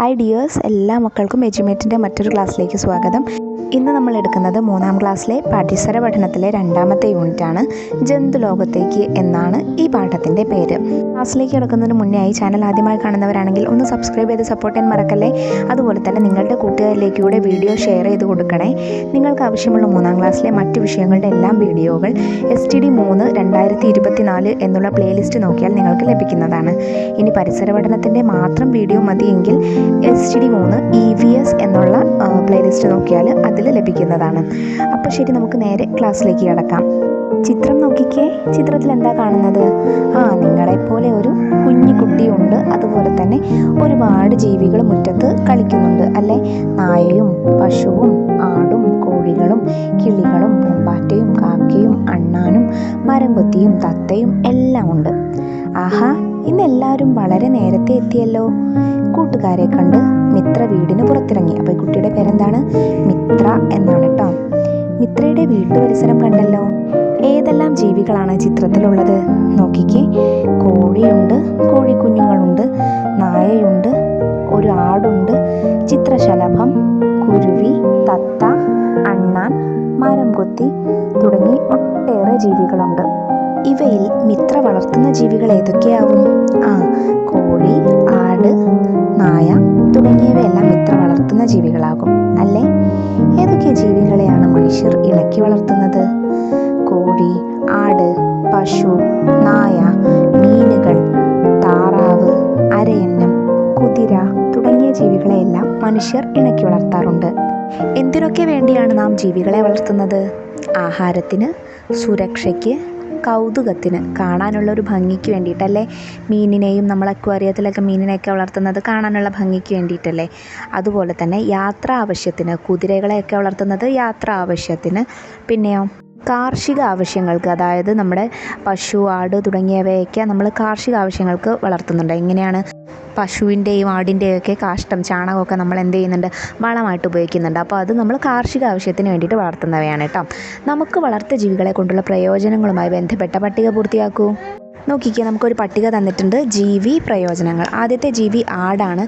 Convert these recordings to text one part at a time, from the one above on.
Hi dears, എല്ലാ മക്കൾക്കും എജ്യുമേറ്റിൻ്റെ മറ്റൊരു ക്ലാസ്സിലേക്ക് സ്വാഗതം. ഇന്ന് നമ്മൾ എടുക്കുന്നത് 3-ാം ക്ലാസ്സിലെ പാഠ്യസര പഠനത്തിലെ 2ാമത്തെ യൂണിറ്റാണ്. ജന്തുലോകത്തേക്ക് എന്നാണ് ഈ പാഠത്തിൻ്റെ പേര്. ക്ലാസ്സിലേക്ക് കിടക്കുന്നതിന് മുന്നേ ആയി ചാനൽ ആദ്യമായി കാണുന്നവരാണെങ്കിൽ ഒന്ന് സബ്സ്ക്രൈബ് ചെയ്ത് സപ്പോർട്ട് ചെയ്യാൻ മറക്കല്ലേ. അതുപോലെ തന്നെ നിങ്ങളുടെ കൂട്ടുകാരിലേക്ക് കൂടെ വീഡിയോ ഷെയർ ചെയ്ത് കൊടുക്കണേ. നിങ്ങൾക്ക് ആവശ്യമുള്ള 3-ാം ക്ലാസ്സിലെ മറ്റ് വിഷയങ്ങളുടെ എല്ലാം വീഡിയോകൾ STD 3 2024 എന്നുള്ള പ്ലേലിസ്റ്റ് നോക്കിയാൽ നിങ്ങൾക്ക് ലഭിക്കുന്നതാണ്. ഇനി പരിസര പഠനത്തിൻ്റെ മാത്രം വീഡിയോ മതിയെങ്കിൽ STD 3 EVS എന്നുള്ള പ്ലേലിസ്റ്റ് നോക്കിയാൽ അതിൽ ലഭിക്കുന്നതാണ്. അപ്പോൾ ശരി, നമുക്ക് നേരെ ക്ലാസ്സിലേക്ക് കിടക്കാം. ചിത്രം നോക്കിക്കേ. ചിത്രത്തിൽ എന്താ കാണുന്നത്? നിങ്ങളെപ്പോലെ ഒരു കുഞ്ഞു കുട്ടിയുണ്ട്. അതുപോലെ തന്നെ ഒരുപാട് ജീവികൾ മുറ്റത്ത് കളിക്കുന്നുണ്ട് അല്ലേ? നായയും പശുവും ആടും കോഴികളും കിളികളും പൂമ്പാറ്റയും കാക്കയും അണ്ണാനും മരം കൊത്തിയും തത്തയും എല്ലാം ഉണ്ട്. ആഹാ, ഇന്നെല്ലാവരും വളരെ നേരത്തെ എത്തിയല്ലോ. കൂട്ടുകാരെ കണ്ട് മിത്ര വീടിന് പുറത്തിറങ്ങി. അപ്പോൾ ഈ കുട്ടിയുടെ പേരെന്താണ്? മിത്ര എന്നാണ് കേട്ടോ. മിത്രയുടെ വീട്ടുപരിസരം കണ്ടല്ലോ. ഏതെല്ലാം ജീവികളാണ് ചിത്രത്തിലുള്ളത്? നോക്കിക്കേ. കോഴിയുണ്ട്, കോഴിക്കുഞ്ഞുങ്ങളുണ്ട്, നായയുണ്ട്, ഒരു ആടുണ്ട്, ചിത്രശലഭം, കുരുവി, തത്ത, അണ്ണാൻ, മരം കൊത്തി തുടങ്ങി ഒട്ടേറെ ജീവികളുണ്ട്. ഇവയിൽ മിത്ര വളർത്തുന്ന ജീവികൾ ഏതൊക്കെയാവും? കോഴി, ആട്, നായ തുടങ്ങിയവയെല്ലാം മിത്ര വളർത്തുന്ന ജീവികളാകും അല്ലേ? ഏതൊക്കെ ജീവികളെയാണ് മനുഷ്യർ ഇണക്കി വളർത്തുന്നത്? കോഴി, ആട്, പശു, നായ, മീനുകൾ, താറാവ്, അരയന്നം, കുതിര തുടങ്ങിയ ജീവികളെയെല്ലാം മനുഷ്യർ ഇണക്കി വളർത്താറുണ്ട്. എന്തിനൊക്കെ വേണ്ടിയാണ് നാം ജീവികളെ വളർത്തുന്നത്? ആഹാരത്തിന്, സുരക്ഷയ്ക്ക്, കൗതുകത്തിന്, കാണാനുള്ള ഒരു ഭംഗിക്ക് വേണ്ടിയിട്ടല്ലേ? മീനിനെയും നമ്മൾ അക്വാറിയത്തിലൊക്കെ മീനിനെയൊക്കെ വളർത്തുന്നത് കാണാനുള്ള ഭംഗിക്ക് വേണ്ടിയിട്ടല്ലേ? അതുപോലെ തന്നെ യാത്രാ ആവശ്യത്തിന്, കുതിരകളെയൊക്കെ വളർത്തുന്നത് യാത്രാ ആവശ്യത്തിന്. പിന്നെയോ കാർഷിക ആവശ്യങ്ങൾക്ക്, അതായത് നമ്മുടെ പശു, ആട് തുടങ്ങിയവയൊക്കെ നമ്മൾ കാർഷിക ആവശ്യങ്ങൾക്ക് വളർത്തുന്നുണ്ട്. എങ്ങനെയാണ്? പശുവിൻ്റെയും ആടിൻ്റെയും ഒക്കെ കാഷ്ടം, ചാണകമൊക്കെ നമ്മൾ എന്ത് ചെയ്യുന്നുണ്ട്? വളമായിട്ട് ഉപയോഗിക്കുന്നുണ്ട്. അപ്പോൾ അത് നമ്മൾ കാർഷിക ആവശ്യത്തിന് വേണ്ടിയിട്ട് വളർത്തുന്നവയാണ് കേട്ടോ. നമുക്ക് വളർത്തു ജീവികളെ കൊണ്ടുള്ള പ്രയോജനങ്ങളുമായി ബന്ധപ്പെട്ട പട്ടിക പൂർത്തിയാക്കൂ. നോക്കിക്കേ, നമുക്കൊരു പട്ടിക തന്നിട്ടുണ്ട്. ജീവി പ്രയോജനങ്ങൾ. ആദ്യത്തെ ജീവി ആടാണ്.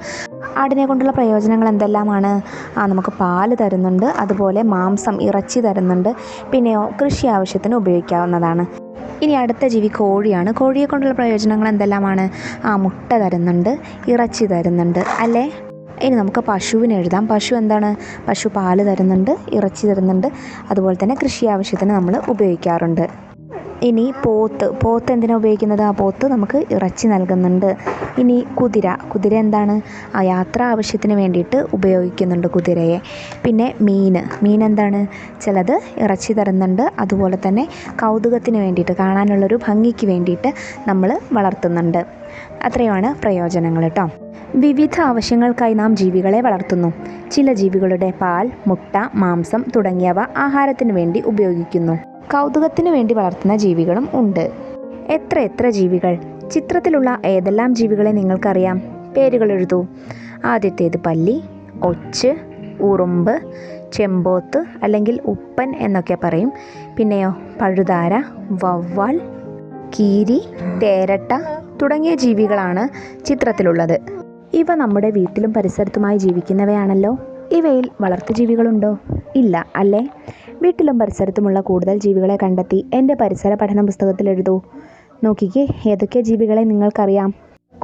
ആടിനെ കൊണ്ടുള്ള പ്രയോജനങ്ങൾ എന്തെല്ലാമാണ്? നമുക്ക് പാല് തരുന്നുണ്ട്, അതുപോലെ മാംസം, ഇറച്ചി തരുന്നുണ്ട്. പിന്നെയോ കൃഷി ആവശ്യത്തിന് ഉപയോഗിക്കാവുന്നതാണ്. ഇനി അടുത്ത ജീവി കോഴിയാണ്. കോഴിയെ കൊണ്ടുള്ള പ്രയോജനങ്ങൾ എന്തെല്ലാമാണ്? മുട്ട തരുന്നുണ്ട്, ഇറച്ചി തരുന്നുണ്ട് അല്ലേ? ഇനി നമുക്ക് പശുവിനെ എഴുതാം. പശു എന്താണ്? പശു പാല് തരുന്നുണ്ട്, ഇറച്ചി തരുന്നുണ്ട്, അതുപോലെ തന്നെ കൃഷി ആവശ്യത്തിന് നമ്മൾ ഉപയോഗിക്കാറുണ്ട്. ഇനി പോത്ത് എന്തിനാണ് ഉപയോഗിക്കുന്നത്? പോത്ത് നമുക്ക് ഇറച്ചി നൽകുന്നുണ്ട്. ഇനി കുതിര എന്താണ്? യാത്രാ ആവശ്യത്തിന് വേണ്ടിയിട്ട് ഉപയോഗിക്കുന്നുണ്ട് കുതിരയെ. പിന്നെ മീൻ എന്താണ്? ചിലത് ഇറച്ചി തരുന്നുണ്ട്, അതുപോലെ തന്നെ കൗതുകത്തിന് വേണ്ടിയിട്ട്, കാണാനുള്ളൊരു ഭംഗിക്ക് വേണ്ടിയിട്ട് നമ്മൾ വളർത്തുന്നുണ്ട്. അത്രയുമാണ് പ്രയോജനങ്ങൾ കേട്ടോ. വിവിധ ആവശ്യങ്ങൾക്കായി നാം ജീവികളെ വളർത്തുന്നു. ചില ജീവികളുടെ പാൽ, മുട്ട, മാംസം തുടങ്ങിയവ ആഹാരത്തിന് വേണ്ടി ഉപയോഗിക്കുന്നു. കൗതുകത്തിന് വേണ്ടി വളർത്തുന്ന ജീവികളും ഉണ്ട്. എത്ര ജീവികൾ? ചിത്രത്തിലുള്ള ഏതെല്ലാം ജീവികളെ നിങ്ങൾക്കറിയാം? പേരുകൾ എഴുതൂ. ആദ്യത്തേത് പല്ലി, ഒച്ച്, ഉറുമ്പ്, ചെമ്പോത്ത് അല്ലെങ്കിൽ ഉപ്പൻ എന്നൊക്കെ പറയും. പിന്നെയോ പഴുതാര, വവ്വാൽ, കീരി, തേരട്ട തുടങ്ങിയ ജീവികളാണ് ചിത്രത്തിലുള്ളത്. ഇവ നമ്മുടെ വീട്ടിലും പരിസരത്തുമായി ജീവിക്കുന്നവയാണല്ലോ. ഇവയിൽ വളർത്തുജീവികളുണ്ടോ? ഇല്ല അല്ലേ? വീട്ടിലും പരിസരത്തുമുള്ള കൂടുതൽ ജീവികളെ കണ്ടെത്തി എൻ്റെ പരിസര പഠന പുസ്തകത്തിൽ എഴുതൂ. നോക്കിക്കേ, ഏതൊക്കെ ജീവികളെ നിങ്ങൾക്കറിയാം?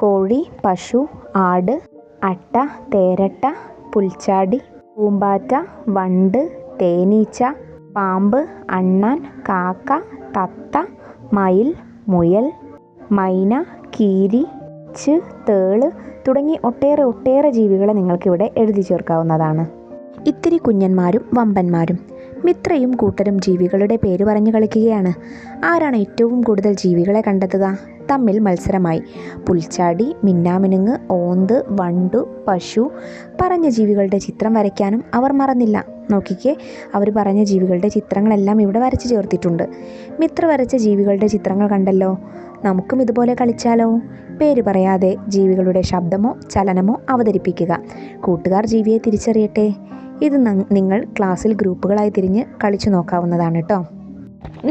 കോഴി, പശു, ആട്, അട്ട, തേരട്ട, പുൽച്ചാടി, പൂമ്പാറ്റ, വണ്ട്, തേനീച്ച, പാമ്പ്, അണ്ണാൻ, കാക്ക, തത്ത, മയിൽ, മുയൽ, മൈന, കീരി, തേള് തുടങ്ങി ഒട്ടേറെ ജീവികളെ നിങ്ങൾക്കിവിടെ എഴുതി ചേർക്കാവുന്നതാണ്. ഇത്തിരി കുഞ്ഞന്മാരും വമ്പന്മാരും. മിത്രയും കൂട്ടരും ജീവികളുടെ പേര് പറഞ്ഞു കളിക്കുകയാണ്. ആരാണ് ഏറ്റവും കൂടുതൽ ജീവികളെ കണ്ടെത്തുക? തമ്മിൽ മത്സരമായി. പുൽച്ചാടി, മിന്നാമിനുങ്ങ്, ഓന്ത്, വണ്ടു, പശു പറഞ്ഞ ജീവികളുടെ ചിത്രം വരയ്ക്കാനും അവർ മറന്നില്ല. നോക്കിക്കേ, അവർ പറഞ്ഞ ജീവികളുടെ ചിത്രങ്ങളെല്ലാം ഇവിടെ വരച്ചു ചേർത്തിട്ടുണ്ട്. മിത്ര വരച്ച ജീവികളുടെ ചിത്രങ്ങൾ കണ്ടല്ലോ. നമുക്കും ഇതുപോലെ കളിച്ചാലോ? പേര് പറയാതെ ജീവികളുടെ ശബ്ദമോ ചലനമോ അവതരിപ്പിക്കുക. കൂട്ടുകാർ ജീവിയെ തിരിച്ചറിയട്ടെ. ഇത് നിങ്ങൾ ക്ലാസ്സിൽ ഗ്രൂപ്പുകളായി തിരിഞ്ഞ് കളിച്ചു നോക്കാവുന്നതാണ് കേട്ടോ.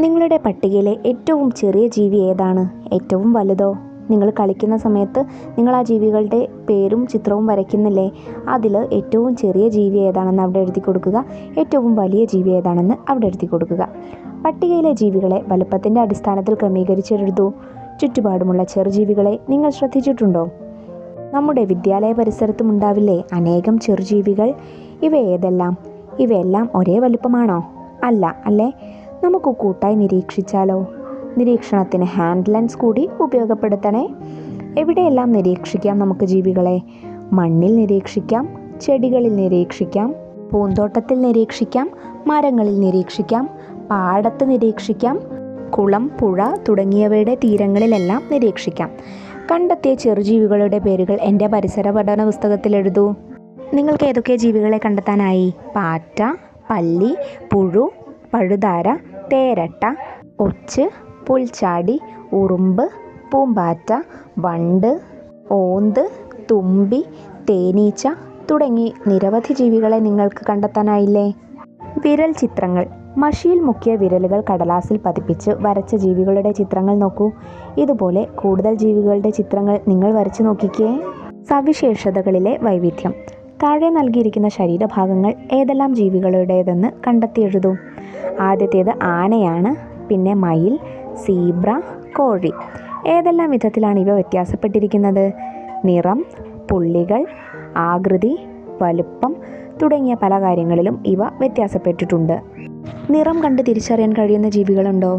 നിങ്ങളുടെ പട്ടികയിലെ ഏറ്റവും ചെറിയ ജീവി ഏതാണ്? ഏറ്റവും വലുതോ? നിങ്ങൾ കളിക്കുന്ന സമയത്ത് നിങ്ങൾ ആ ജീവികളുടെ പേരും ചിത്രവും വരയ്ക്കുന്നില്ലേ? അതിൽ ഏറ്റവും ചെറിയ ജീവി ഏതാണെന്ന് അവിടെ എഴുതി കൊടുക്കുക, ഏറ്റവും വലിയ ജീവി ഏതാണെന്ന് അവിടെ എഴുതി കൊടുക്കുക. പട്ടികയിലെ ജീവികളെ വലുപ്പത്തിൻ്റെ അടിസ്ഥാനത്തിൽ ക്രമീകരിച്ചെഴുതൂ. ചുറ്റുപാടുമുള്ള ചെറുജീവികളെ നിങ്ങൾ ശ്രദ്ധിച്ചിട്ടുണ്ടോ? നമ്മുടെ വിദ്യാലയ പരിസരത്തും ഉണ്ടാവില്ലേ അനേകം ചെറുജീവികൾ? ഇവയെല്ലാം ഒരേ വലുപ്പമാണോ? അല്ല അല്ലേ? നമുക്ക് കൂട്ടായി നിരീക്ഷിച്ചാലോ? നിരീക്ഷണത്തിന് ഹാൻഡ് ലെൻസ് കൂടി ഉപയോഗപ്പെടുത്തണേ. എവിടെയെല്ലാം നിരീക്ഷിക്കാം നമുക്ക് ജീവികളെ? മണ്ണിൽ നിരീക്ഷിക്കാം, ചെടികളിൽ നിരീക്ഷിക്കാം, പൂന്തോട്ടത്തിൽ നിരീക്ഷിക്കാം, മരങ്ങളിൽ നിരീക്ഷിക്കാം, പാടത്ത് നിരീക്ഷിക്കാം, കുളം, പുഴ തുടങ്ങിയവയുടെ തീരങ്ങളിലെല്ലാം നിരീക്ഷിക്കാം. കണ്ടെത്തിയ ചെറുജീവികളുടെ പേരുകൾ എൻ്റെ പരിസര പഠന പുസ്തകത്തിൽ എഴുതൂ. നിങ്ങൾക്ക് ഏതൊക്കെ ജീവികളെ കണ്ടെത്താനായി? പാറ്റ, പല്ലി, പുഴു, പഴുതാര, തേരട്ട, ഒച്ച്, പുൽച്ചാടി, ഉറുമ്പ്, പൂമ്പാറ്റ, വണ്ട്, ഓന്ത്, തുമ്പി, തേനീച്ച തുടങ്ങി നിരവധി ജീവികളെ നിങ്ങൾക്ക് കണ്ടെത്താനായില്ലേ? വിരൽ ചിത്രങ്ങൾ. മഷിയിൽ മുക്കിയ വിരലുകൾ കടലാസിൽ പതിപ്പിച്ച് വരച്ച ജീവികളുടെ ചിത്രങ്ങൾ നോക്കൂ. ഇതുപോലെ കൂടുതൽ ജീവികളുടെ ചിത്രങ്ങൾ നിങ്ങൾ വരച്ചു നോക്കിക്കേ. സവിശേഷതകളിലെ വൈവിധ്യം. താഴെ നൽകിയിരിക്കുന്ന ശരീരഭാഗങ്ങൾ ഏതെല്ലാം ജീവികളുടേതെന്ന് കണ്ടെത്തി എഴുതൂ. ആദ്യത്തേത് ആനയാണ്, പിന്നെ മയിൽ, സീബ്ര, കോഴി. ഏതെല്ലാം വിധത്തിലാണ് ഇവ വ്യത്യാസപ്പെട്ടിരിക്കുന്നത്? നിറം, പുള്ളികൾ, ആകൃതി, വലുപ്പം തുടങ്ങിയ പല കാര്യങ്ങളിലും ഇവ വ്യത്യാസപ്പെട്ടിട്ടുണ്ട്. നിറം കണ്ട് തിരിച്ചറിയാൻ കഴിയുന്ന ജീവികളുണ്ടോ?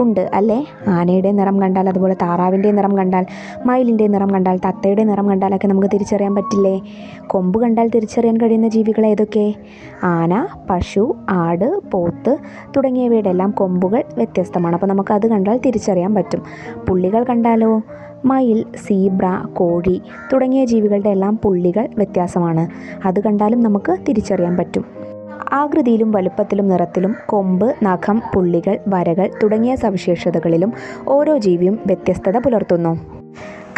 ഉണ്ട് അല്ലേ? ആനയുടെ നിറം കണ്ടാൽ, അതുപോലെ താറാവിൻ്റെ നിറം കണ്ടാൽ, മയിലിൻ്റെ നിറം കണ്ടാൽ, തത്തയുടെ നിറം കണ്ടാലൊക്കെ നമുക്ക് തിരിച്ചറിയാൻ പറ്റില്ലേ? കൊമ്പ് കണ്ടാൽ തിരിച്ചറിയാൻ കഴിയുന്ന ജീവികൾ ഏതൊക്കെ? ആന, പശു, ആട്, പോത്ത് തുടങ്ങിയവയുടെ എല്ലാം കൊമ്പുകൾ വ്യത്യസ്തമാണ്. അപ്പോൾ നമുക്കത് കണ്ടാൽ തിരിച്ചറിയാൻ പറ്റും. പുള്ളികൾ കണ്ടാലോ? മയിൽ, സീബ്ര, കോഴി തുടങ്ങിയ ജീവികളുടെ എല്ലാം പുള്ളികൾ വ്യത്യാസമാണ്. അത് കണ്ടാലും നമുക്ക് തിരിച്ചറിയാൻ പറ്റും. ആകൃതിയിലും വലുപ്പത്തിലും നിറത്തിലും കൊമ്പ്, നഖം, പുള്ളികൾ, വരകൾ തുടങ്ങിയ സവിശേഷതകളിലും ഓരോ ജീവിയും വ്യത്യസ്തത പുലർത്തുന്നു.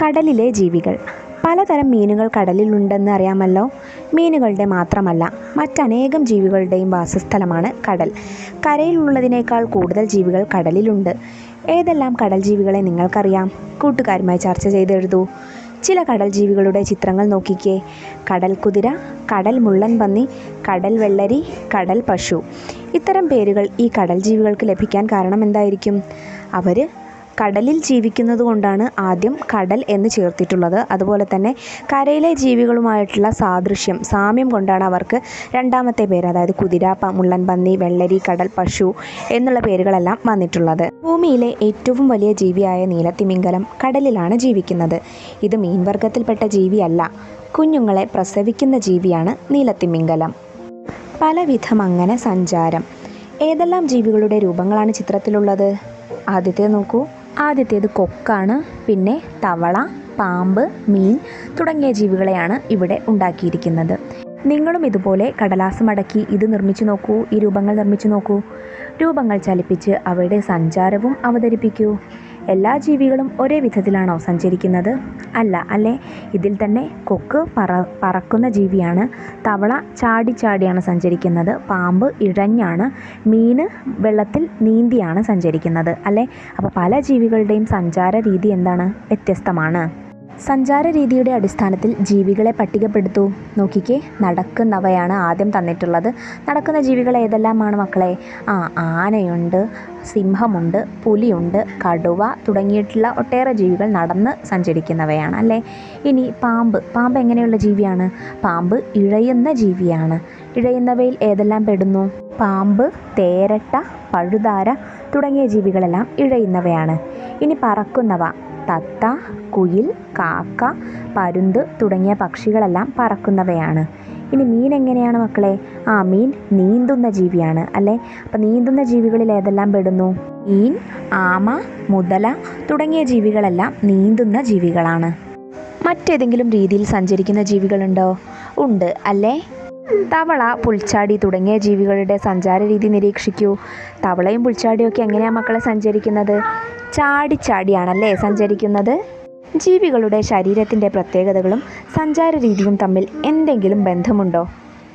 കടലിലെ ജീവികൾ. പലതരം മീനുകൾ കടലിലുണ്ടെന്ന് അറിയാമല്ലോ. മീനുകളുടെ മാത്രമല്ല, മറ്റനേകം ജീവികളുടെയും വാസസ്ഥലമാണ് കടൽ. കരയിലുള്ളതിനേക്കാൾ കൂടുതൽ ജീവികൾ കടലിലുണ്ട്. ഏതെല്ലാം കടൽ ജീവികളെ നിങ്ങൾക്കറിയാം? കൂട്ടുകാരുമായി ചർച്ച ചെയ്തെഴുതൂ. ചില കടൽ ജീവികളുടെ ചിത്രങ്ങൾ നോക്കിക്കേ. കടൽ കുതിര, കടൽ മുള്ളൻ പന്നി, കടൽ വെള്ളരി, കടൽ പശു. ഇത്തരം പേരുകൾ ഈ കടൽ ജീവികൾക്ക് ലഭിക്കാൻ കാരണം എന്തായിരിക്കും? അവർ കടലിൽ ജീവിക്കുന്നത് കൊണ്ടാണ് ആദ്യം കടൽ എന്ന് ചേർത്തിട്ടുള്ളത്. അതുപോലെ തന്നെ കരയിലെ ജീവികളുമായിട്ടുള്ള സാമ്യം കൊണ്ടാണ് അവർക്ക് രണ്ടാമത്തെ പേര്, അതായത് കുതിര, മുള്ളൻ പന്നി, വെള്ളരി, കടൽ പശു എന്നുള്ള പേരുകളെല്ലാം വന്നിട്ടുള്ളത്. ഭൂമിയിലെ ഏറ്റവും വലിയ ജീവിയായ നീലത്തിമിംഗലം കടലിലാണ് ജീവിക്കുന്നത്. ഇത് മീൻവർഗത്തിൽപ്പെട്ട ജീവിയല്ല. കുഞ്ഞുങ്ങളെ പ്രസവിക്കുന്ന ജീവിയാണ് നീലത്തിമിംഗലം. പലവിധം അങ്ങനെ സഞ്ചാരം. ഏതെല്ലാം ജീവികളുടെ രൂപങ്ങളാണ് ചിത്രത്തിലുള്ളത്? ആദ്യത്തേത് നോക്കൂ. ആദ്യത്തേത് കൊക്കാണ്. പിന്നെ തവള, പാമ്പ്, മീൻ തുടങ്ങിയ ജീവികളെയാണ് ഇവിടെ ഉണ്ടാക്കിയിരിക്കുന്നത്. നിങ്ങളും ഇതുപോലെ കടലാസ് മടക്കി ഇത് നിർമ്മിച്ചു നോക്കൂ. ഈ രൂപങ്ങൾ നിർമ്മിച്ചു നോക്കൂ. രൂപങ്ങൾ ചലിപ്പിച്ച് അവയുടെ സഞ്ചാരവും അവതരിപ്പിക്കൂ. എല്ലാ ജീവികളും ഒരേ വിധത്തിലാണോ സഞ്ചരിക്കുന്നത്? അല്ല അല്ലേ? ഇതിൽ തന്നെ കൊക്ക് പറക്കുന്ന ജീവിയാണ്. തവള ചാടിയാണ് സഞ്ചരിക്കുന്നത്. പാമ്പ് ഇഴഞ്ഞാണ്. മീൻ വെള്ളത്തിൽ നീന്തിയാണ് സഞ്ചരിക്കുന്നത് അല്ലേ? അപ്പോൾ പല ജീവികളുടെയും സഞ്ചാര രീതി എന്താണ്? വ്യത്യസ്തമാണ്. സഞ്ചാര രീതിയുടെ അടിസ്ഥാനത്തിൽ ജീവികളെ പട്ടികപ്പെടുത്തൂ. നോക്കിക്കേ, നടക്കുന്നവയാണ് ആദ്യം തന്നിട്ടുള്ളത്. നടക്കുന്ന ജീവികൾ ഏതെല്ലാമാണ് മക്കളെ? ആനയുണ്ട്, സിംഹമുണ്ട്, പുലിയുണ്ട്, കടുവ തുടങ്ങിയിട്ടുള്ള ഒട്ടേറെ ജീവികൾ നടന്ന് സഞ്ചരിക്കുന്നവയാണ് അല്ലേ? ഇനി പാമ്പ് എങ്ങനെയുള്ള ജീവിയാണ്? പാമ്പ് ഇഴയുന്ന ജീവിയാണ്. ഇഴയുന്നവയിൽ ഏതെല്ലാം പെടുന്നു? പാമ്പ്, തേരട്ട, പഴുതാര തുടങ്ങിയ ജീവികളെല്ലാം ഇഴയുന്നവയാണ്. ഇനി പറക്കുന്നവ തത്ത, കുയിൽ, കാക്ക, പരുന്ത് തുടങ്ങിയ പക്ഷികളെല്ലാം പറക്കുന്നവയാണ്. ഇനി മീൻ എങ്ങനെയാണ് മക്കളെ? മീൻ നീന്തുന്ന ജീവിയാണ് അല്ലേ? അപ്പം നീന്തുന്ന ജീവികളിൽ ഏതെല്ലാം പെടുന്നു? മീൻ, ആമ, മുതല തുടങ്ങിയ ജീവികളെല്ലാം നീന്തുന്ന ജീവികളാണ്. മറ്റേതെങ്കിലും രീതിയിൽ സഞ്ചരിക്കുന്ന ജീവികളുണ്ടോ? ഉണ്ട് അല്ലേ? തവള, പുൽച്ചാടി തുടങ്ങിയ ജീവികളുടെ സഞ്ചാര രീതി നിരീക്ഷിക്കൂ. തവളയും പുൽച്ചാടിയൊക്കെ എങ്ങനെയാണ് മക്കളെ സഞ്ചരിക്കുന്നത്? ചാടിയാണല്ലേ സഞ്ചരിക്കുന്നത്. ജീവികളുടെ ശരീരത്തിൻ്റെ പ്രത്യേകതകളും സഞ്ചാര രീതിയും തമ്മിൽ എന്തെങ്കിലും ബന്ധമുണ്ടോ?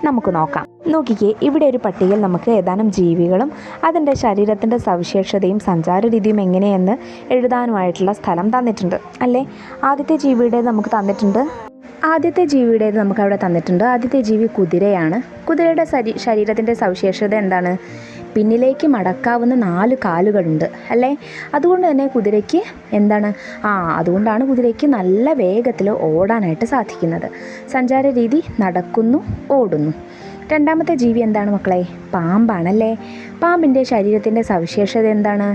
നമുക്ക് നോക്കാം. നോക്കിക്കേ, ഇവിടെ ഒരു പട്ടികയിൽ നമുക്ക് ഏതാനും ജീവികളും അതിൻ്റെ ശരീരത്തിൻ്റെ സവിശേഷതയും സഞ്ചാര രീതിയും എങ്ങനെയെന്ന് എഴുതാനുമായിട്ടുള്ള സ്ഥലം തന്നിട്ടുണ്ട് അല്ലേ. ആദ്യത്തെ ജീവിയുടേത് നമുക്ക് തന്നിട്ടുണ്ട്. ആദ്യത്തെ ജീവി കുതിരയാണ്. കുതിരയുടെ ശരീരത്തിൻ്റെ സവിശേഷത എന്താണ്? പിന്നിലേക്ക് മടക്കാവുന്ന 4 കാലുകളുണ്ട് അല്ലേ. അതുകൊണ്ട് തന്നെ കുതിരയ്ക്ക് അതുകൊണ്ടാണ് കുതിരയ്ക്ക് നല്ല വേഗത്തിൽ ഓടാനായിട്ട് സാധിക്കുന്നത്. സഞ്ചാര രീതി നടക്കുന്നു, ഓടുന്നു. രണ്ടാമത്തെ ജീവി എന്താണ് മക്കളെ? പാമ്പാണല്ലേ. പാമ്പിൻ്റെ ശരീരത്തിൻ്റെ സവിശേഷത എന്താണ്?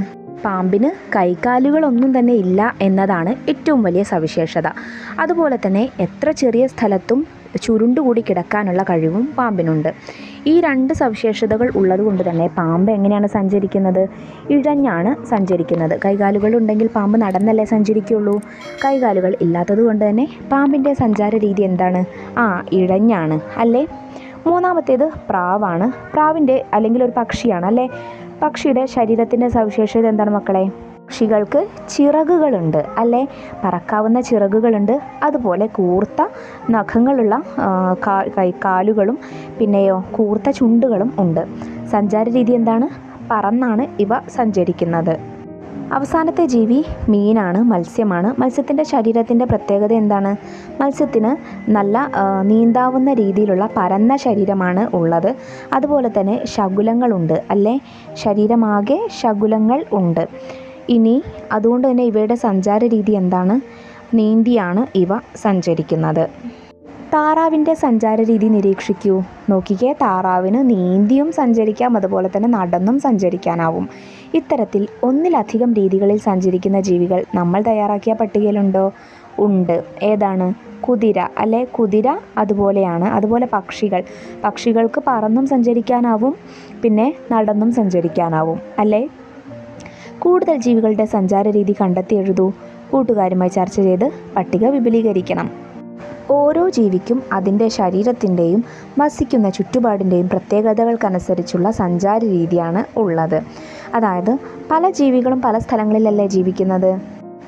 പാമ്പിന് കൈകാലുകളൊന്നും തന്നെ ഇല്ല എന്നതാണ് ഏറ്റവും വലിയ സവിശേഷത. അതുപോലെ തന്നെ എത്ര ചെറിയ സ്ഥലത്തും ചുരുണ്ടുകൂടി കിടക്കാനുള്ള കഴിവും പാമ്പിനുണ്ട്. ഈ 2 സവിശേഷതകൾ ഉള്ളതുകൊണ്ട് തന്നെ പാമ്പ് എങ്ങനെയാണ് സഞ്ചരിക്കുന്നത്? ഇഴഞ്ഞാണ് സഞ്ചരിക്കുന്നത്. കൈകാലുകൾ ഉണ്ടെങ്കിൽ പാമ്പ് നടന്നല്ലേ സഞ്ചരിക്കുള്ളൂ. കൈകാലുകൾ ഇല്ലാത്തത് കൊണ്ട് തന്നെ പാമ്പിൻ്റെ സഞ്ചാര രീതി എന്താണ്? ഇഴഞ്ഞാണ് അല്ലേ. മൂന്നാമത്തേത് പ്രാവാണ്. പ്രാവിൻ്റെ അല്ലെങ്കിൽ ഒരു പക്ഷിയാണ് അല്ലേ. പക്ഷിയുടെ ശരീരത്തിൻ്റെ സവിശേഷത എന്താണ് മക്കളെ? പക്ഷികൾക്ക് ചിറകുകളുണ്ട് അല്ലേ. പറക്കാവുന്ന ചിറകുകളുണ്ട്. അതുപോലെ കൂർത്ത നഖങ്ങളുള്ള കാലുകളും പിന്നെയോ കൂർത്ത ചുണ്ടുകളും ഉണ്ട്. സഞ്ചാര രീതി എന്താണ്? പറന്നാണ് ഇവ സഞ്ചരിക്കുന്നത്. അവസാനത്തെ ജീവി മീനാണ്, മത്സ്യമാണ്. മത്സ്യത്തിൻ്റെ ശരീരത്തിൻ്റെ പ്രത്യേകത എന്താണ്? മത്സ്യത്തിന് നല്ല നീന്താവുന്ന രീതിയിലുള്ള പരന്ന ശരീരമാണ് ഉള്ളത്. അതുപോലെ തന്നെ ശകുലങ്ങളുണ്ട് അല്ലേ. ശരീരമാകെ ശകുലങ്ങൾ ഉണ്ട്. ഇനി അതുകൊണ്ട് തന്നെ ഇവയുടെ സഞ്ചാര രീതി എന്താണ്? നീന്തിയാണ് ഇവ സഞ്ചരിക്കുന്നത്. താറാവിൻ്റെ സഞ്ചാര രീതി നിരീക്ഷിക്കൂ. നോക്കിക്കേ, താറാവിന് നീന്തിയും സഞ്ചരിക്കാം, അതുപോലെ തന്നെ നടന്നും സഞ്ചരിക്കാനാവും. ഇത്തരത്തിൽ ഒന്നിലധികം രീതികളിൽ സഞ്ചരിക്കുന്ന ജീവികൾ നമ്മൾ തയ്യാറാക്കിയ പട്ടികയിലുണ്ടോ? ഉണ്ട്. ഏതാണ്? കുതിര അല്ലേ. കുതിര അതുപോലെയാണ്. അതുപോലെ പക്ഷികൾക്ക് പറന്നും സഞ്ചരിക്കാനാവും, പിന്നെ നടന്നും സഞ്ചരിക്കാനാവും അല്ലേ. കൂടുതൽ ജീവികളുടെ സഞ്ചാര രീതി കണ്ടെത്തി എഴുതൂ. കൂട്ടുകാരുമായി ചർച്ച ചെയ്ത് പട്ടിക വിപുലീകരിക്കണം. ഓരോ ജീവിക്കും അതിൻ്റെ ശരീരത്തിൻ്റെയും വസിക്കുന്ന ചുറ്റുപാടിൻ്റെയും പ്രത്യേകതകൾക്കനുസരിച്ചുള്ള സഞ്ചാര രീതിയാണ് ഉള്ളത്. അതായത് പല ജീവികളും പല സ്ഥലങ്ങളിലല്ലേ ജീവിക്കുന്നത്.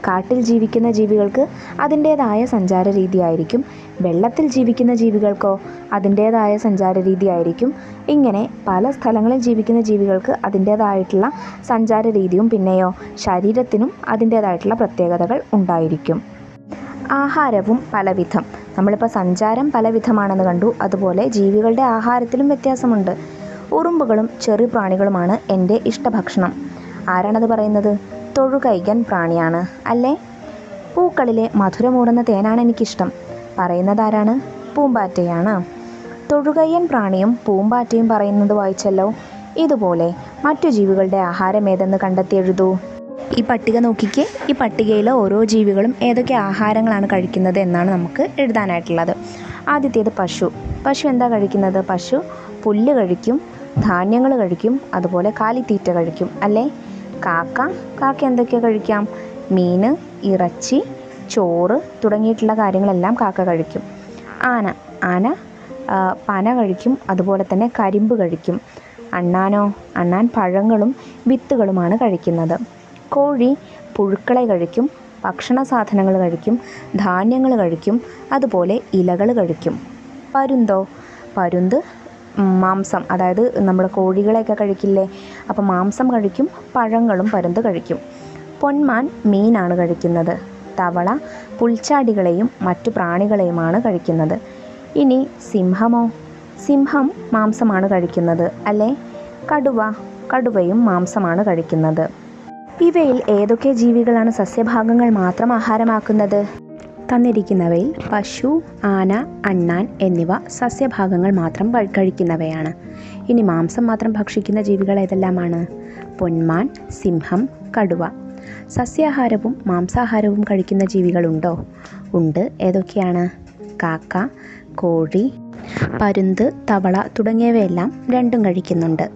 കാട്ടിൽ ജീവിക്കുന്ന ജീവികൾക്ക് അതിൻ്റേതായ സഞ്ചാര രീതിയായിരിക്കും. വെള്ളത്തിൽ ജീവിക്കുന്ന ജീവികൾക്കോ അതിൻ്റേതായ സഞ്ചാര രീതിയായിരിക്കും. ഇങ്ങനെ പല സ്ഥലങ്ങളിൽ ജീവിക്കുന്ന ജീവികൾക്ക് അതിൻ്റേതായിട്ടുള്ള സഞ്ചാര രീതിയും പിന്നെയോ ശരീരത്തിനും അതിൻ്റേതായിട്ടുള്ള പ്രത്യേകതകൾ ഉണ്ടായിരിക്കും. ആഹാരവും പലവിധം. നമ്മളിപ്പോൾ സഞ്ചാരം പലവിധമാണെന്ന് കണ്ടു. അതുപോലെ ജീവികളുടെ ആഹാരത്തിലും വ്യത്യാസമുണ്ട്. ഉറുമ്പുകളും ചെറു പ്രാണികളുമാണ് എൻ്റെ ഇഷ്ടഭക്ഷണം. ആരാണത് പറയുന്നത്? തൊഴുകൈകൻ പ്രാണിയാണ് അല്ലേ. പൂക്കളിലെ മധുരമൂറുന്ന തേനാണ് എനിക്കിഷ്ടം. പറയുന്നത് ആരാണ്? പൂമ്പാറ്റയാണ്. തൊഴുകയ്യൻ പ്രാണിയും പൂമ്പാറ്റയും പറയുന്നത് വായിച്ചല്ലോ. ഇതുപോലെ മറ്റു ജീവികളുടെ ആഹാരം ഏതെന്ന് കണ്ടെത്തി എഴുതൂ. ഈ പട്ടിക നോക്കിക്കേ. ഈ പട്ടികയിൽ ഓരോ ജീവികളും ഏതൊക്കെ ആഹാരങ്ങളാണ് കഴിക്കുന്നത് എന്നാണ് നമുക്ക് എഴുതാനായിട്ടുള്ളത്. ആദ്യത്തേത് പശു. പശു എന്താ കഴിക്കുന്നത്? പശു പുല്ല് കഴിക്കും, ധാന്യങ്ങൾ കഴിക്കും, അതുപോലെ കാലിത്തീറ്റ കഴിക്കും അല്ലേ. കാക്ക എന്തൊക്കെയാണ് കഴിക്കാം? മീൻ, ഇറച്ചി, ചോറ് തുടങ്ങിയിട്ടുള്ള കാര്യങ്ങളെല്ലാം കാക്ക കഴിക്കും. ആന പന കഴിക്കും, അതുപോലെ തന്നെ കരിമ്പ് കഴിക്കും. അണ്ണാൻ പഴങ്ങളും വിത്തുകളുമാണ് കഴിക്കുന്നത്. കോഴി പുഴുക്കളെ കഴിക്കും, ഭക്ഷണ സാധനങ്ങൾ കഴിക്കും, ധാന്യങ്ങൾ കഴിക്കും, അതുപോലെ ഇലകൾ കഴിക്കും. പരുന്ത് മാംസം, അതായത് നമ്മുടെ കോഴികളെയൊക്കെ കഴിക്കില്ലേ, അപ്പോൾ മാംസം കഴിക്കും, പഴങ്ങളും പരുന്ത് കഴിക്കും. പൊന്മാൻ മീനാണ് കഴിക്കുന്നത്. തവള പുൽച്ചാടികളെയും മറ്റു പ്രാണികളെയുമാണ് കഴിക്കുന്നത്. ഇനി സിംഹം മാംസമാണ് കഴിക്കുന്നത് അല്ലേ. കടുവയും മാംസമാണ് കഴിക്കുന്നത്. ഇവയിൽ ഏതൊക്കെ ജീവികളാണ് സസ്യഭാഗങ്ങൾ മാത്രം ആഹാരമാക്കുന്നത്? തന്നിരിക്കുന്നവയിൽ പശു, ആന, അണ്ണാൻ എന്നിവ സസ്യഭാഗങ്ങൾ മാത്രം കഴിക്കുന്നവയാണ്. ഇനി മാംസം മാത്രം ഭക്ഷിക്കുന്ന ജീവികൾ ഏതെല്ലാമാണ്? പൊന്മാൻ, സിംഹം, കടുവ. സസ്യാഹാരവും മാംസാഹാരവും കഴിക്കുന്ന ജീവികളുണ്ടോ? ഉണ്ട്. ഏതൊക്കെയാണ്? കാക്ക, കോഴി, പരുന്ത്, തവള തുടങ്ങിയവയെല്ലാം രണ്ടും കഴിക്കുന്നുണ്ട്.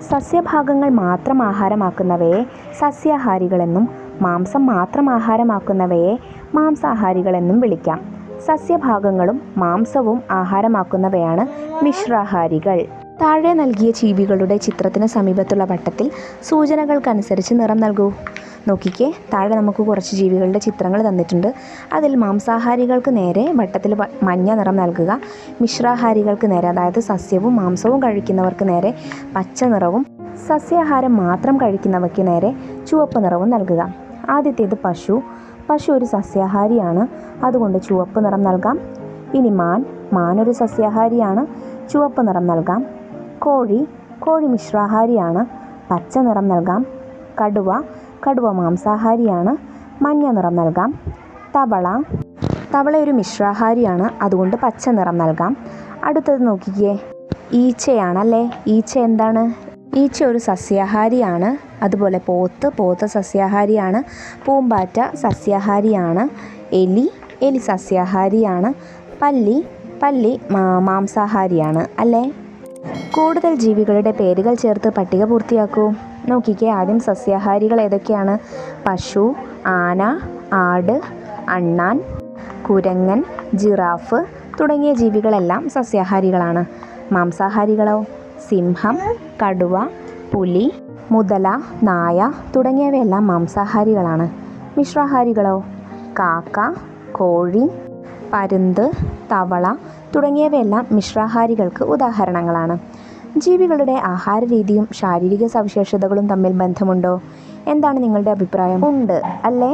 സസ്യഭാഗങ്ങൾ മാത്രം ആഹാരമാക്കുന്നവയെ സസ്യാഹാരികളെന്നും മാംസം മാത്രം ആഹാരമാക്കുന്നവയെ മാംസാഹാരികളെന്നും വിളിക്കാം. സസ്യഭാഗങ്ങളും മാംസവും ആഹാരമാക്കുന്നവയാണ് മിശ്രാഹാരികൾ. താഴെ നൽകിയ ജീവികളുടെ ചിത്രത്തിന് സമീപത്തുള്ള വട്ടത്തിൽ സൂചനകൾക്കനുസരിച്ച് നിറം നൽകൂ. നോക്കിക്കേ, താഴെ നമുക്ക് കുറച്ച് ജീവികളുടെ ചിത്രങ്ങൾ തന്നിട്ടുണ്ട്. അതിൽ മാംസാഹാരികൾക്ക് നേരെ വട്ടത്തിൽ മഞ്ഞ നിറം നൽകുക, മിശ്രാഹാരികൾക്ക് നേരെ, അതായത് സസ്യവും മാംസവും കഴിക്കുന്നവർക്ക് നേരെ പച്ച നിറവും, സസ്യാഹാരം മാത്രം കഴിക്കുന്നവയ്ക്ക് നേരെ ചുവപ്പ് നിറവും നൽകുക. ആദ്യത്തേത് പശു. പശു ഒരു സസ്യാഹാരിയാണ്, അതുകൊണ്ട് ചുവപ്പ് നിറം നൽകാം. ഇനി മാൻ ഒരു സസ്യാഹാരിയാണ്, ചുവപ്പ് നിറം നൽകാം. കോഴി മിശ്രാഹാരിയാണ്, പച്ച നിറം നൽകാം. കടുവ മാംസാഹാരിയാണ്, മഞ്ഞ നിറം നൽകാം. തവള ഒരു മിശ്രാഹാരിയാണ്, അതുകൊണ്ട് പച്ച നിറം നൽകാം. അടുത്തത് നോക്കിക്കേ, ഈച്ചയാണല്ലേ. ഈച്ച എന്താണ്? ഈച്ച ഒരു സസ്യാഹാരിയാണ്, അതുപോലെ പോത്ത് സസ്യാഹാരിയാണ്, പൂമ്പാറ്റ സസ്യാഹാരിയാണ്, എലി സസ്യാഹാരിയാണ്, പല്ലി മാംസാഹാരിയാണ് അല്ലേ. കൂടുതൽ ജീവികളുടെ പേരുകൾ ചേർത്ത് പട്ടിക പൂർത്തിയാക്കൂ. നോക്കിക്കേ, ആദ്യം സസ്യാഹാരികൾ ഏതൊക്കെയാണ്? പശു, ആന, ആട്, അണ്ണാൻ, കുരങ്ങൻ, ജിറാഫ് തുടങ്ങിയ ജീവികളെല്ലാം സസ്യാഹാരികളാണ്. മാംസാഹാരികളോ? സിംഹം, കടുവ, പുലി, മുതല, നായ തുടങ്ങിയവയെല്ലാം മാംസാഹാരികളാണ്. മിശ്രാഹാരികളോ? കാക്ക, കോഴി, പരുന്ത്, തവള തുടങ്ങിയവയെല്ലാം മിശ്രാഹാരികൾക്ക് ഉദാഹരണങ്ങളാണ്. ജീവികളുടെ ആഹാര രീതിയും ശാരീരിക സവിശേഷതകളും തമ്മിൽ ബന്ധമുണ്ടോ? എന്താണ് നിങ്ങളുടെ അഭിപ്രായം? ഉണ്ട് അല്ലേ?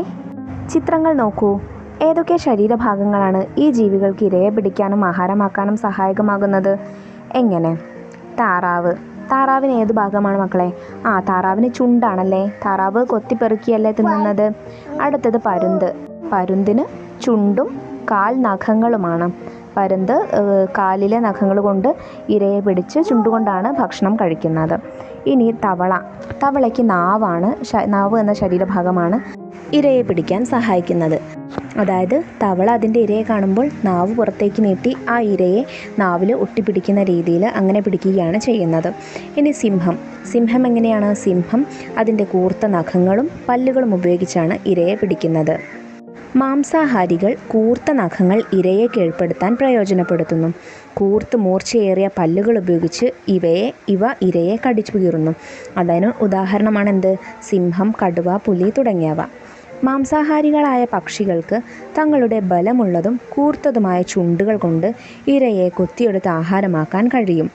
ചിത്രങ്ങൾ നോക്കൂ. ഏതൊക്കെ ശരീരഭാഗങ്ങളാണ് ഈ ജീവികൾക്ക് ഇരയെ പിടിക്കാനും ആഹാരമാക്കാനും സഹായകമാകുന്നത്? എങ്ങനെ? താറാവിന് ഏത് ഭാഗമാണ് മക്കളെ? താറാവിന് ചുണ്ടാണല്ലേ. താറാവ് കൊത്തിപ്പെറുക്കിയല്ലേ തിന്നുന്നത്. അടുത്തത് പരുന്തിന് ചുണ്ടും കാൽ നഖങ്ങളുമാണ്. പരുന്ത് കാലിലെ നഖങ്ങൾ കൊണ്ട് ഇരയെ പിടിച്ച് ചുണ്ടുകൊണ്ടാണ് ഭക്ഷണം കഴിക്കുന്നത്. ഇനി തവളയ്ക്ക് നാവ് എന്ന ശരീരഭാഗമാണ് ഇരയെ പിടിക്കാൻ സഹായിക്കുന്നത്. അതായത് തവള അതിൻ്റെ ഇരയെ കാണുമ്പോൾ നാവ് പുറത്തേക്ക് നീട്ടി ആ ഇരയെ നാവിൽ ഒട്ടിപ്പിടിക്കുന്ന രീതിയിൽ അങ്ങനെ പിടിക്കുകയാണ് ചെയ്യുന്നത്. ഇനി സിംഹം എങ്ങനെയാണ്? സിംഹം അതിൻ്റെ കൂർത്ത നഖങ്ങളും പല്ലുകളും ഉപയോഗിച്ചാണ് ഇരയെ പിടിക്കുന്നത്. മാംസാഹാരികൾ കൂർത്ത നഖങ്ങൾ ഇരയെ കീഴ്പ്പെടുത്താൻ പ്രയോജനപ്പെടുത്തുന്നു. കൂർത്ത് മൂർച്ചയേറിയ പല്ലുകൾ ഉപയോഗിച്ച് ഇവ ഇരയെ കടിച്ചു കീറുന്നു. അതിന് ഉദാഹരണമാണ് എന്ത്? സിംഹം, കടുവ, പുലി തുടങ്ങിയവ. മാംസാഹാരികളായ പക്ഷികൾക്ക് തങ്ങളുടെ ബലമുള്ളതും കൂർത്തതുമായ ചുണ്ടുകൾ കൊണ്ട് ഇരയെ കൊത്തിയെടുത്ത് ആഹാരമാക്കാൻ കഴിയും.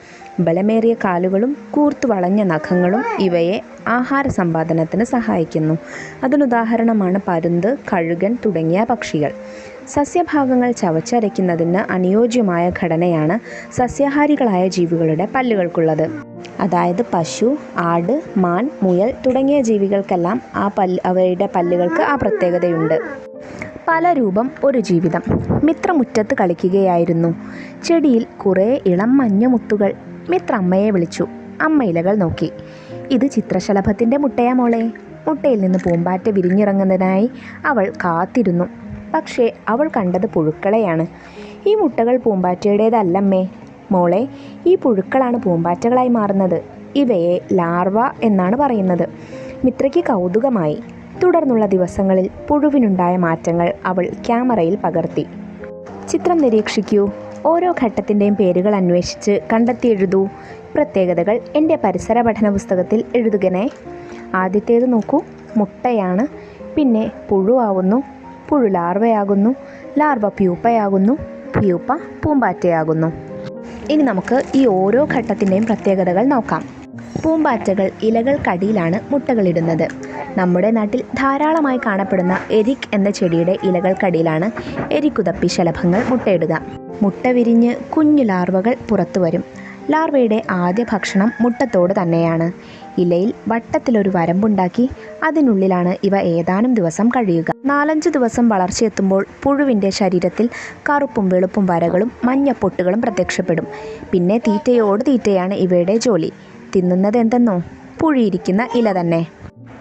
ബലമേറിയ കാലുകളും കൂർത്തു വളഞ്ഞ നഖങ്ങളും ഇവയെ ആഹാര സമ്പാദനത്തിന് സഹായിക്കുന്നു. അതിനുദാഹരണമാണ് പരുന്ത്, കഴുകൻ തുടങ്ങിയ പക്ഷികൾ. സസ്യഭാഗങ്ങൾ ചവച്ചരയ്ക്കുന്നതിന് അനുയോജ്യമായ ഘടനയാണ് സസ്യാഹാരികളായ ജീവികളുടെ പല്ലുകൾക്കുള്ളത്. അതായത് പശു, ആട്, മാൻ, മുയൽ തുടങ്ങിയ ജീവികൾക്കെല്ലാം അവയുടെ പല്ലുകൾക്ക് ആ പ്രത്യേകതയുണ്ട്. പല രൂപം ഒരു ജീവിതം. മിത്രമുറ്റത്ത് കളിക്കുകയായിരുന്നു. ചെടിയിൽ കുറേ ഇളം മഞ്ഞമുത്തുകൾ. മിത്ര അമ്മയെ വിളിച്ചു. അമ്മ ഇലകൾ നോക്കി. ഇത് ചിത്രശലഭത്തിൻ്റെ മുട്ടയാ മോളെ. മുട്ടയിൽ നിന്ന് പൂമ്പാറ്റ വിരിഞ്ഞിറങ്ങുന്നതിനായി അവൾ കാത്തിരുന്നു. പക്ഷേ അവൾ കണ്ടത് പുഴുക്കളെയാണ്. ഈ മുട്ടകൾ പൂമ്പാറ്റയുടേതല്ലമ്മേ. മോളെ, ഈ പുഴുക്കളാണ് പൂമ്പാറ്റകളായി മാറുന്നത്. ഇവയെ ലാർവ എന്നാണ് പറയുന്നത്. മിത്രയ്ക്ക് കൗതുകമായി. തുടർന്നുള്ള ദിവസങ്ങളിൽ പുഴുവിനുണ്ടായ മാറ്റങ്ങൾ അവൾ ക്യാമറയിൽ പകർത്തി. ചിത്രം നിരീക്ഷിക്കൂ. ഓരോ ഘട്ടത്തിൻ്റെയും പേരുകൾ അന്വേഷിച്ച് കണ്ടെത്തി എഴുതൂ. പ്രത്യേകതകൾ എൻ്റെ പരിസര പഠന പുസ്തകത്തിൽ എഴുതുകനെ. ആദ്യത്തേത് നോക്കൂ, മുട്ടയാണ്. പിന്നെ പുഴുവാകുന്നു, പുഴു ലാർവയാകുന്നു, ലാർവ പ്യൂപ്പയാകുന്നു, പ്യൂപ്പ പൂമ്പാറ്റയാകുന്നു. ഇനി നമുക്ക് ഈ ഓരോ ഘട്ടത്തിൻ്റെയും പ്രത്യേകതകൾ നോക്കാം. പൂമ്പാറ്റകൾ ഇലകൾക്കടിയിലാണ് മുട്ടകളിടുന്നത്. നമ്മുടെ നാട്ടിൽ ധാരാളമായി കാണപ്പെടുന്ന എരിക് എന്ന ചെടിയുടെ ഇലകൾക്കടിയിലാണ് എരിക്കുതപ്പി ശലഭങ്ങൾ മുട്ടയിടുക. മുട്ട വിരിഞ്ഞ് കുഞ്ഞു ലാർവകൾ പുറത്തു വരും. ലാർവയുടെ ആദ്യ ഭക്ഷണം മുട്ടത്തോട് തന്നെയാണ്. ഇലയിൽ വട്ടത്തിലൊരു വരമ്പുണ്ടാക്കി അതിനുള്ളിലാണ് ഇവ ഏതാനും ദിവസം കഴിയുക. 4-5 ദിവസം വളർച്ചയെത്തുമ്പോൾ പുഴുവിൻ്റെ ശരീരത്തിൽ കറുപ്പും വെളുപ്പും വരകളും മഞ്ഞപ്പൊട്ടുകളും പ്രത്യക്ഷപ്പെടും. പിന്നെ തീറ്റയോട് തീറ്റയാണ് ഇവയുടെ ജോലി. തിന്നുന്നത് എന്തെന്നോ? പുഴുയിരിക്കുന്ന ഇല തന്നെ.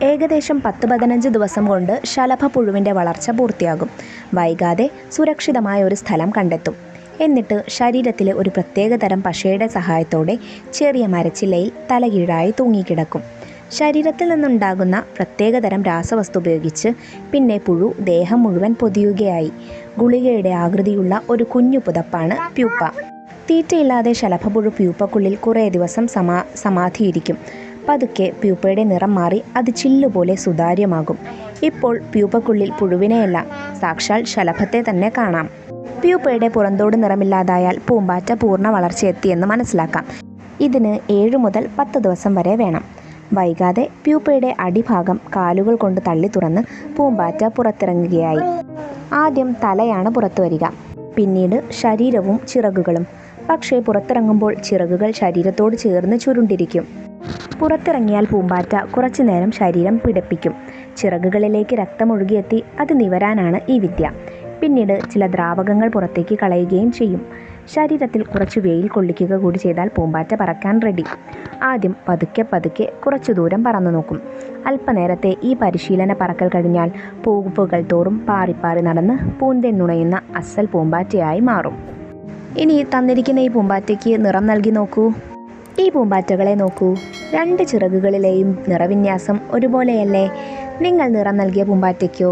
ഏകദേശം 10-15 ദിവസം കൊണ്ട് ശലഭപ്പുഴുവിൻ്റെ വളർച്ച പൂർത്തിയാകും. വൈകാതെ സുരക്ഷിതമായ ഒരു സ്ഥലം കണ്ടെത്തും. എന്നിട്ട് ശരീരത്തിലെ ഒരു പ്രത്യേകതരം പശയുടെ സഹായത്തോടെ ചെറിയ മരച്ചില്ലയിൽ തലകീഴായി തൂങ്ങിക്കിടക്കും. ശരീരത്തിൽ നിന്നുണ്ടാകുന്ന പ്രത്യേകതരം രാസവസ്തു ഉപയോഗിച്ച് പിന്നെ പുഴു ദേഹം മുഴുവൻ പൊതിയുകയായി. ഗുളികയുടെ ആകൃതിയുള്ള ഒരു കുഞ്ഞു പുതപ്പാണ് പ്യൂപ്പ. തീറ്റയില്ലാതെ ശലഭപ്പുഴു പ്യൂപ്പക്കുള്ളിൽ കുറേ ദിവസം സമാധിയിരിക്കും. പതുക്കെ പ്യൂപ്പയുടെ നിറം മാറി അത് ചില്ലുപോലെ സുതാര്യമാകും. ഇപ്പോൾ പ്യൂപ്പയ്ക്കുള്ളിൽ പുഴുവിനെയല്ല, സാക്ഷാൽ ശലഭത്തെ തന്നെ കാണാം. പ്യൂപ്പയുടെ പുറന്തോട് നിറമില്ലാതായാൽ പൂമ്പാറ്റ പൂർണ്ണ വളർച്ചയെത്തിയെന്ന് മനസ്സിലാക്കാം. ഇതിന് 7 മുതൽ 10 ദിവസം വരെ വേണം. വൈകാതെ പ്യൂപ്പയുടെ അടിഭാഗം കാലുകൾ കൊണ്ട് തള്ളി തുറന്ന് പൂമ്പാറ്റ പുറത്തിറങ്ങുകയായി. ആദ്യം തലയാണ് പുറത്തു വരിക, പിന്നീട് ശരീരവും ചിറകുകളും. പക്ഷേ പുറത്തിറങ്ങുമ്പോൾ ചിറകുകൾ ശരീരത്തോട് ചേർന്ന് ചുരുണ്ടിരിക്കും. പുറത്തിറങ്ങിയാൽ പൂമ്പാറ്റ കുറച്ചു നേരം ശരീരം പിടപ്പിക്കും. ചിറകുകളിലേക്ക് രക്തമൊഴുകിയെത്തി അത് നിവരാനാണ് ഈ വിദ്യ. പിന്നീട് ചില ദ്രാവകങ്ങൾ പുറത്തേക്ക് കളയുകയും ചെയ്യും. ശരീരത്തിൽ കുറച്ച് വെയിൽ കൊള്ളിക്കുക കൂടി ചെയ്താൽ പൂമ്പാറ്റ പറക്കാൻ റെഡി. ആദ്യം പതുക്കെ പതുക്കെ കുറച്ചു ദൂരം പറന്നു നോക്കും. അല്പനേരത്തെ ഈ പരിശീലന പറക്കൽ കഴിഞ്ഞാൽ പൂവുകൾ തോറും പാറിപ്പാറി നടന്ന് പൂന്തെന്നുണയുന്ന അസൽ പൂമ്പാറ്റയായി മാറും. ഇനി തന്നിരിക്കുന്ന ഈ പൂമ്പാറ്റയ്ക്ക് നിറം നൽകി നോക്കൂ. ഈ പൂമ്പാറ്റകളെ നോക്കൂ, 2 ചിറകുകളിലെയും നിറവിന്യാസം ഒരുപോലെയല്ലേ? നിങ്ങൾ നിറം നൽകിയ പൂമ്പാറ്റയ്ക്കോ?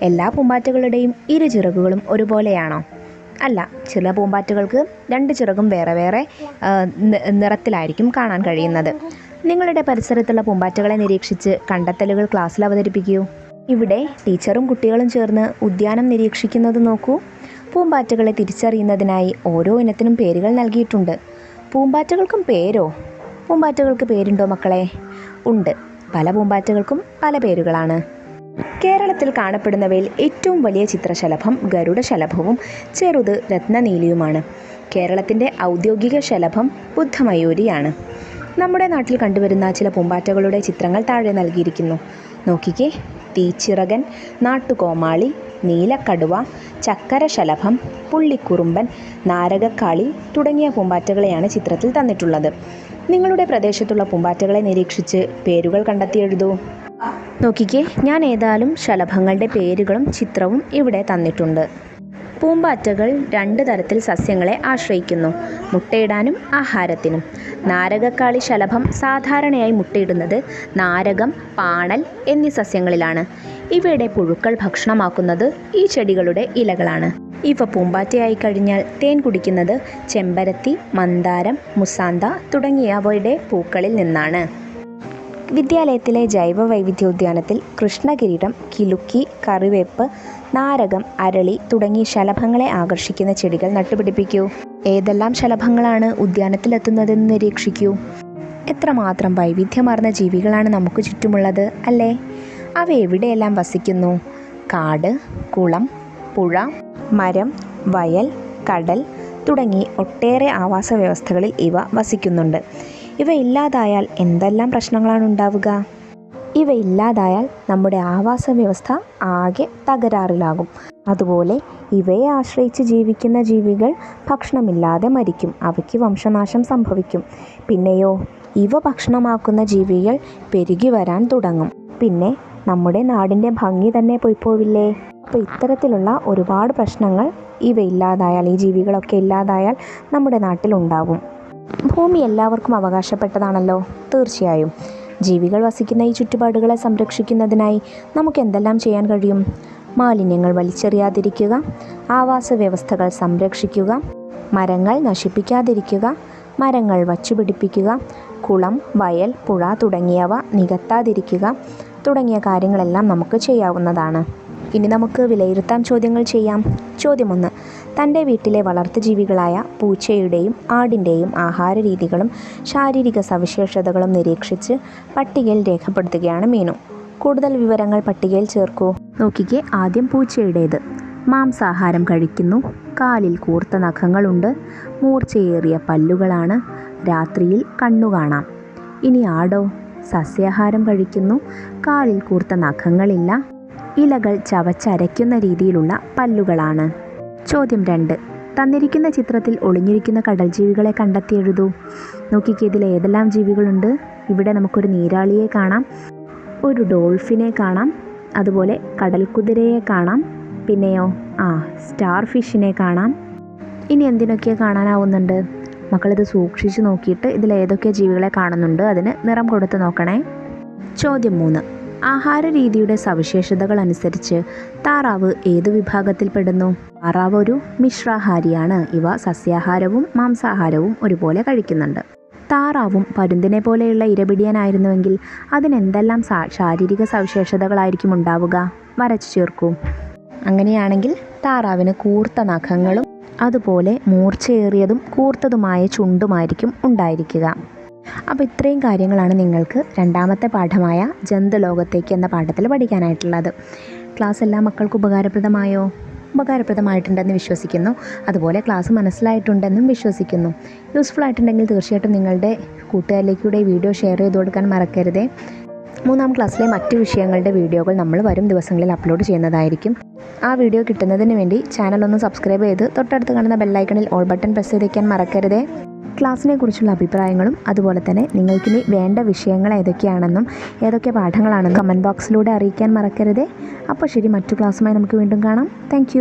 എല്ലാ പൂമ്പാറ്റകളുടെയും 2 ചിറകുകളും ഒരുപോലെയാണോ? അല്ല, ചില പൂമ്പാറ്റകൾക്ക് 2 ചിറകും വേറെ വേറെ നിറത്തിലായിരിക്കും കാണാൻ കഴിയുന്നത്. നിങ്ങളുടെ പരിസരത്തുള്ള പൂമ്പാറ്റകളെ നിരീക്ഷിച്ച് കണ്ടെത്തലുകൾ ക്ലാസ്സിൽ അവതരിപ്പിക്കൂ. ഇവിടെ ടീച്ചറും കുട്ടികളും ചേർന്ന് ഉദ്യാനം നിരീക്ഷിക്കുന്നത് നോക്കൂ. പൂമ്പാറ്റകളെ തിരിച്ചറിയുന്നതിനായി ഓരോ ഇനത്തിനും പേരുകൾ നൽകിയിട്ടുണ്ട്. പൂമ്പാറ്റകൾക്കും പേരോ? പൂമ്പാറ്റകൾക്ക് പേരുണ്ടോ മക്കളെ? ഉണ്ട്. പല പൂമ്പാറ്റകൾക്കും പല പേരുകളാണ്. കേരളത്തിൽ കാണപ്പെടുന്നവയിൽ ഏറ്റവും വലിയ ചിത്രശലഭം ഗരുഡശലഭവും ചെറുത് രത്നനീലിയുമാണ്. കേരളത്തിൻ്റെ ഔദ്യോഗിക ശലഭം ബുദ്ധമയൂരിയാണ്. നമ്മുടെ നാട്ടിൽ കണ്ടുവരുന്ന ചില പൂമ്പാറ്റകളുടെ ചിത്രങ്ങൾ താഴെ നൽകിയിരിക്കുന്നു. നോക്കിക്കേ. തീച്ചിറകൻ, നാട്ടുകോമാളി, നീലക്കടുവ, ചക്കരശലഭം, പുള്ളിക്കുറുമ്പൻ, നാരകക്കാളി തുടങ്ങിയ പൂമ്പാറ്റകളെയാണ് ചിത്രത്തിൽ തന്നിട്ടുള്ളത്. നിങ്ങളുടെ പ്രദേശത്തുള്ള പൂമ്പാറ്റകളെ നിരീക്ഷിച്ച് പേരുകൾ കണ്ടെത്തി എഴുതൂ. നോക്കിക്കേ, ഞാൻ ഏതായാലും ശലഭങ്ങളുടെ പേരുകളും ചിത്രവും ഇവിടെ തന്നിട്ടുണ്ട്. പൂമ്പാറ്റകൾ 2 തരത്തിൽ സസ്യങ്ങളെ ആശ്രയിക്കുന്നു, മുട്ടയിടാനും ആഹാരത്തിനും. നാരകക്കാളി ശലഭം സാധാരണയായി മുട്ടയിടുന്നത് നാരകം, പാണൽ എന്നീ സസ്യങ്ങളിലാണ്. ഇവയുടെ പുഴുക്കൾ ഭക്ഷണമാക്കുന്നത് ഈ ചെടികളുടെ ഇലകളാണ്. ഇവ പൂമ്പാറ്റയായി കഴിഞ്ഞാൽ തേൻ കുടിക്കുന്നത് ചെമ്പരത്തി, മന്ദാരം, മുസാന്ത തുടങ്ങിയവയുടെ പൂക്കളിൽ നിന്നാണ്. വിദ്യാലയത്തിലെ ജൈവ വൈവിധ്യോദ്യാനത്തിൽ കൃഷ്ണകിരീടം, കിലുക്കി, കറിവേപ്പ്, നാരകം, അരളി തുടങ്ങി ശലഭങ്ങളെ ആകർഷിക്കുന്ന ചെടികൾ നട്ടുപിടിപ്പിക്കൂ. ഏതെല്ലാം ശലഭങ്ങളാണ് ഉദ്യാനത്തിലെത്തുന്നതെന്ന് നിരീക്ഷിക്കൂ. എത്രമാത്രം വൈവിധ്യമാർന്ന ജീവികളാണ് നമുക്ക് ചുറ്റുമുള്ളത് അല്ലേ? അവ എവിടെയെല്ലാം വസിക്കുന്നു? കാട്, കുളം, പുഴ, മരം, വയൽ, കടൽ തുടങ്ങി ഒട്ടേറെ ആവാസ വ്യവസ്ഥകളിൽ ഇവ വസിക്കുന്നുണ്ട്. ഇവ ഇല്ലാതായാൽ എന്തെല്ലാം പ്രശ്നങ്ങളാണ് ഉണ്ടാവുക? ഇവ ഇല്ലാതായാൽ നമ്മുടെ ആവാസ വ്യവസ്ഥ ആകെ തകരാറിലാകും. അതുപോലെ ഇവയെ ആശ്രയിച്ച് ജീവിക്കുന്ന ജീവികൾ ഭക്ഷണമില്ലാതെ മരിക്കും. അവയ്ക്ക് വംശനാശം സംഭവിക്കും. പിന്നെയോ ഇവ ഭക്ഷണമാക്കുന്ന ജീവികൾ പെരുകി വരാൻ തുടങ്ങും. പിന്നെ നമ്മുടെ നാടിൻ്റെ ഭംഗി തന്നെ പോയിപ്പോവില്ലേ? അപ്പോൾ ഇത്തരത്തിലുള്ള ഒരുപാട് പ്രശ്നങ്ങൾ ഇവ ഇല്ലാതായാൽ, ഈ ജീവികളൊക്കെ ഇല്ലാതായാൽ നമ്മുടെ നാട്ടിലുണ്ടാവും. ഭൂമി എല്ലാവർക്കും അവകാശപ്പെട്ടതാണല്ലോ. തീർച്ചയായും ജീവികൾ വസിക്കുന്ന ഈ ചുറ്റുപാടുകളെ സംരക്ഷിക്കുന്നതിനായി നമുക്ക് എന്തെല്ലാം ചെയ്യാൻ കഴിയും? മാലിന്യങ്ങൾ വലിച്ചെറിയാതിരിക്കുക, ആവാസ വ്യവസ്ഥകൾ സംരക്ഷിക്കുക, മരങ്ങൾ നശിപ്പിക്കാതിരിക്കുക, മരങ്ങൾ വച്ചുപിടിപ്പിക്കുക, കുളം, വയൽ, പുഴ തുടങ്ങിയവ നികത്താതിരിക്കുക തുടങ്ങിയ കാര്യങ്ങളെല്ലാം നമുക്ക് ചെയ്യാവുന്നതാണ്. ഇനി നമുക്ക് വിലയിരുത്താൻ ചോദ്യങ്ങൾ ചെയ്യാം. ചോദ്യം 1. തൻ്റെ വീട്ടിലെ വളർത്തുജീവികളായ പൂച്ചയുടെയും ആടിൻ്റെയും ആഹാര രീതികളും ശാരീരിക സവിശേഷതകളും നിരീക്ഷിച്ച് പട്ടികയിൽ രേഖപ്പെടുത്തുകയാണ് മീനു. കൂടുതൽ വിവരങ്ങൾ പട്ടികയിൽ ചേർക്കൂ. നോക്കിക്കേ, ആദ്യം പൂച്ചയുടേത്. മാംസാഹാരം കഴിക്കുന്നു, കാലിൽ കൂർത്ത നഖങ്ങളുണ്ട്, മൂർച്ചയേറിയ പല്ലുകളാണ്, രാത്രിയിൽ കണ്ണു കാണാം. ഇനി ആടോ? സസ്യാഹാരം കഴിക്കുന്നു, കാലിൽ കൂർത്ത നഖങ്ങളില്ല, ഇലകൾ ചവച്ചരയ്ക്കുന്ന രീതിയിലുള്ള പല്ലുകളാണ്. ചോദ്യം 2. തന്നിരിക്കുന്ന ചിത്രത്തിൽ ഒളിഞ്ഞിരിക്കുന്ന കടൽ ജീവികളെ കണ്ടെത്തി എഴുതൂ. നോക്കിക്കേ, ഇതിൽ ഏതെല്ലാം ജീവികളുണ്ട്? ഇവിടെ നമുക്കൊരു നീരാളിയെ കാണാം, ഒരു ഡോൾഫിനെ കാണാം, അതുപോലെ കടൽക്കുതിരയെ കാണാം, പിന്നെയോ സ്റ്റാർ ഫിഷിനെ കാണാം. ഇനി എന്തിനൊക്കെ കാണാനാവുന്നുണ്ട്? മക്കളിത് സൂക്ഷിച്ച് നോക്കിയിട്ട് ഇതിൽ ഏതൊക്കെ ജീവികളെ കാണുന്നുണ്ട് അതിന് നിറം കൊടുത്ത് നോക്കണേ. ചോദ്യം 3. ആഹാര രീതിയുടെ സവിശേഷതകൾ അനുസരിച്ച് താറാവ് ഏതു വിഭാഗത്തിൽപ്പെടുന്നു? താറാവ് ഒരു മിശ്രാഹാരിയാണ്. ഇവ സസ്യാഹാരവും മാംസാഹാരവും ഒരുപോലെ കഴിക്കുന്നുണ്ട്. താറാവും പരുന്തിനെ പോലെയുള്ള ഇരപിടിയനായിരുന്നുവെങ്കിൽ അതിനെന്തെല്ലാം ശാരീരിക സവിശേഷതകളായിരിക്കും ഉണ്ടാവുക? വരച്ചു ചേർക്കൂ. അങ്ങനെയാണെങ്കിൽ താറാവിന് കൂർത്ത നഖങ്ങളും അതുപോലെ മൂർച്ചയേറിയതും കൂർത്തതുമായ ചുണ്ടുമായിരിക്കും ഉണ്ടായിരിക്കുക. അപ്പോൾ ഇത്രയും കാര്യങ്ങളാണ് നിങ്ങൾക്ക് രണ്ടാമത്തെ പാഠമായ ജന്തുലോകത്തേക്ക് എന്ന പാഠത്തിൽ പഠിക്കാനായിട്ടുള്ളത്. ക്ലാസ് എല്ലാ മക്കൾക്കും ഉപകാരപ്രദമായോ? ഉപകാരപ്രദമായിട്ടുണ്ടെന്ന് വിശ്വസിക്കുന്നു. അതുപോലെ ക്ലാസ് മനസ്സിലായിട്ടുണ്ടെന്നും വിശ്വസിക്കുന്നു. യൂസ്ഫുൾ ആയിട്ടുണ്ടെങ്കിൽ തീർച്ചയായിട്ടും നിങ്ങളുടെ കൂട്ടുകാരിലേക്കൂടെ ഈ വീഡിയോ ഷെയർ ചെയ്ത് കൊടുക്കാൻ മറക്കരുതേ. 3-ാം ക്ലാസ്സിലെ മറ്റ് വിഷയങ്ങളുടെ വീഡിയോകൾ നമ്മൾ വരും ദിവസങ്ങളിൽ അപ്ലോഡ് ചെയ്യുന്നതായിരിക്കും. ആ വീഡിയോ കിട്ടുന്നതിന് വേണ്ടി ചാനൽ ഒന്ന് സബ്സ്ക്രൈബ് ചെയ്ത് തൊട്ടടുത്ത് കാണുന്ന ബെല്ലൈക്കണിൽ ഓൾ ബട്ടൺ പ്രസ് ചെയ്ത് വയ്ക്കാൻ മറക്കരുതേ. ക്ലാസ്സിനെ കുറിച്ചുള്ള അഭിപ്രായങ്ങളും അതുപോലെ തന്നെ നിങ്ങൾക്കിനി വേണ്ട വിഷയങ്ങൾ ഏതൊക്കെയാണെന്നും ഏതൊക്കെ പാഠങ്ങളാണെന്നും കമൻറ്റ് ബോക്സിലൂടെ അറിയിക്കാൻ മറക്കരുതേ. അപ്പോൾ ശരി, മറ്റു ക്ലാസ്സുമായി നമുക്ക് വീണ്ടും കാണാം. താങ്ക്